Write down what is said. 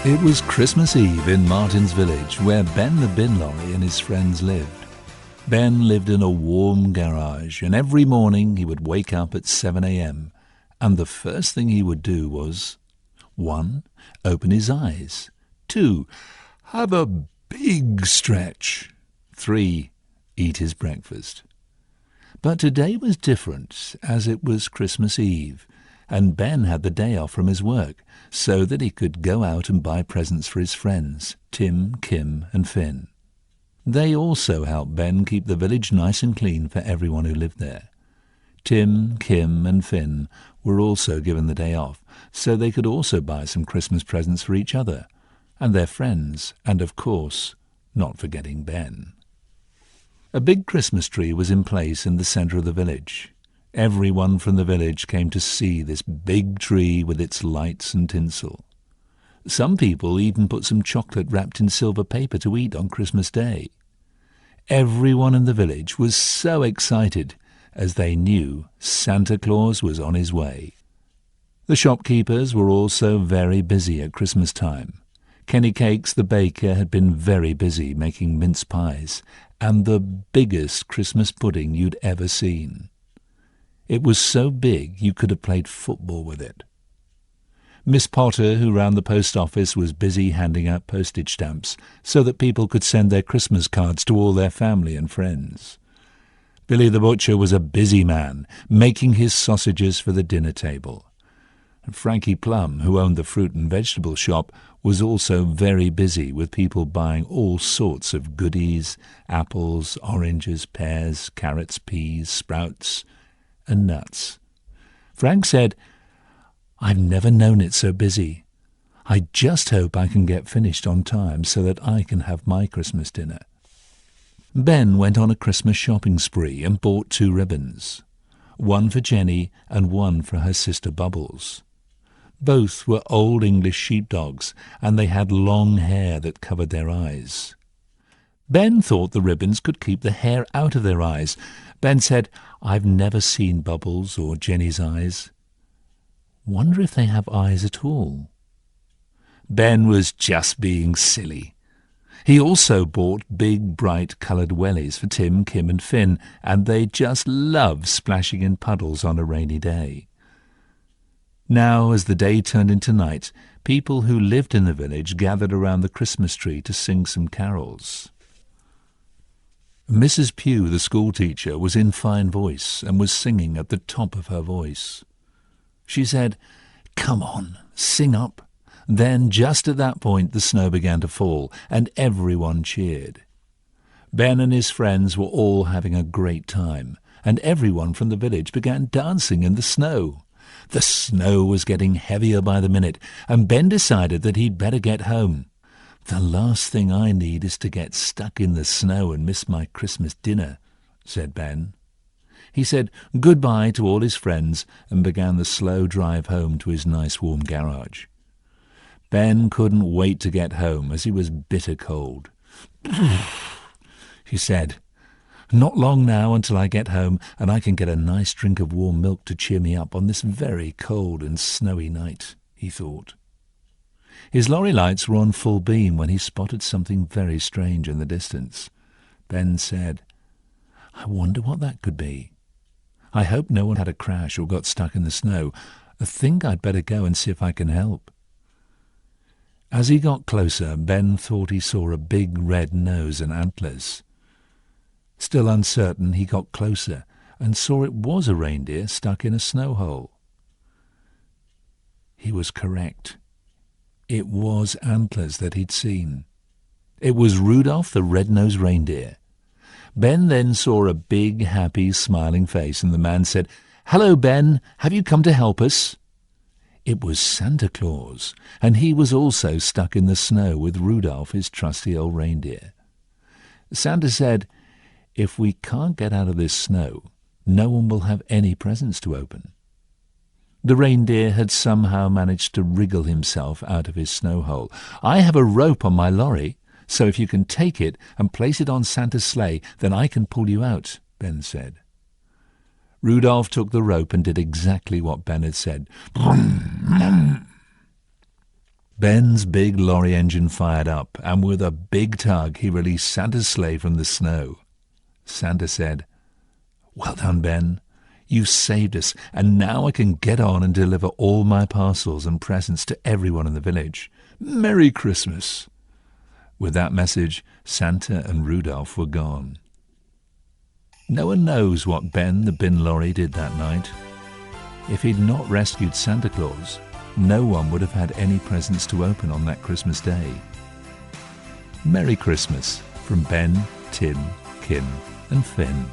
It was Christmas Eve in Martin's village, where Ben the Bin Lorry and his friends lived. Ben lived in a warm garage, and every morning he would wake up at 7 a.m, and the first thing he would do was 1. Open his eyes. 2. Have a big stretch. 3. Eat his breakfast. But today was different, as it was Christmas Eve, and Ben had the day off from his work, so that he could go out and buy presents for his friends, Tim, Kim, and Finn. They also helped Ben keep the village nice and clean for everyone who lived there. Tim, Kim, and Finn were also given the day off, so they could also buy some Christmas presents for each other, and their friends, and of course, not forgetting Ben. A big Christmas tree was in place in the centre of the village. Everyone from the village came to see this big tree with its lights and tinsel. Some people even put some chocolate wrapped in silver paper to eat on Christmas Day. Everyone in the village was so excited, as they knew Santa Claus was on his way. The shopkeepers were also very busy at Christmas time. Kenny Cakes, the baker, had been very busy making mince pies and the biggest Christmas pudding you'd ever seen. It was so big you could have played football with it. Miss Potter, who ran the post office, was busy handing out postage stamps so that people could send their Christmas cards to all their family and friends. Billy the butcher was a busy man, making his sausages for the dinner table. And Frankie Plum, who owned the fruit and vegetable shop, was also very busy with people buying all sorts of goodies, apples, oranges, pears, carrots, peas, sprouts, and nuts. Frank said, "I've never known it so busy. I just hope I can get finished on time so that I can have my Christmas dinner." Ben went on a Christmas shopping spree and bought 2 ribbons, one for Jenny and one for her sister Bubbles. Both were old English sheepdogs, and they had long hair that covered their eyes. Ben thought the ribbons could keep the hair out of their eyes. Ben said, "I've never seen Bubbles or Jenny's eyes. Wonder if they have eyes at all." Ben was just being silly. He also bought big, bright coloured wellies for Tim, Kim, and Finn, and they just loved splashing in puddles on a rainy day. Now, as the day turned into night, people who lived in the village gathered around the Christmas tree to sing some carols. Mrs. Pugh, the schoolteacher, was in fine voice and was singing at the top of her voice. She said, "Come on, sing up." Then, just at that point, the snow began to fall, and everyone cheered. Ben and his friends were all having a great time, and everyone from the village began dancing in the snow. The snow was getting heavier by the minute, and Ben decided that he'd better get home. "The last thing I need is to get stuck in the snow and miss my Christmas dinner," said Ben. He said goodbye to all his friends and began the slow drive home to his nice warm garage. Ben couldn't wait to get home, as he was bitter cold. He said, "Not long now until I get home, and I can get a nice drink of warm milk to cheer me up on this very cold and snowy night," he thought. His lorry lights were on full beam when he spotted something very strange in the distance. Ben said, "I wonder what that could be. I hope no one had a crash or got stuck in the snow. I think I'd better go and see if I can help." As he got closer, Ben thought he saw a big red nose and antlers. Still uncertain, he got closer and saw it was a reindeer stuck in a snow hole. He was correct. It was antlers that he'd seen. It was Rudolph the red-nosed reindeer. Ben then saw a big, happy, smiling face, and the man said, "Hello, Ben. Have you come to help us?" It was Santa Claus, and he was also stuck in the snow with Rudolph, his trusty old reindeer. Santa said, "If we can't get out of this snow, no one will have any presents to open." The reindeer had somehow managed to wriggle himself out of his snow hole. "I have a rope on my lorry, so if you can take it and place it on Santa's sleigh, then I can pull you out," Ben said. Rudolph took the rope and did exactly what Ben had said. Ben's big lorry engine fired up, and with a big tug he released Santa's sleigh from the snow. Santa said, "Well done, Ben. You saved us, and now I can get on and deliver all my parcels and presents to everyone in the village. Merry Christmas." With that message, Santa and Rudolph were gone. No one knows what Ben the Bin Lorry did that night. If he'd not rescued Santa Claus, no one would have had any presents to open on that Christmas day. Merry Christmas from Ben, Tim, Kim and Finn.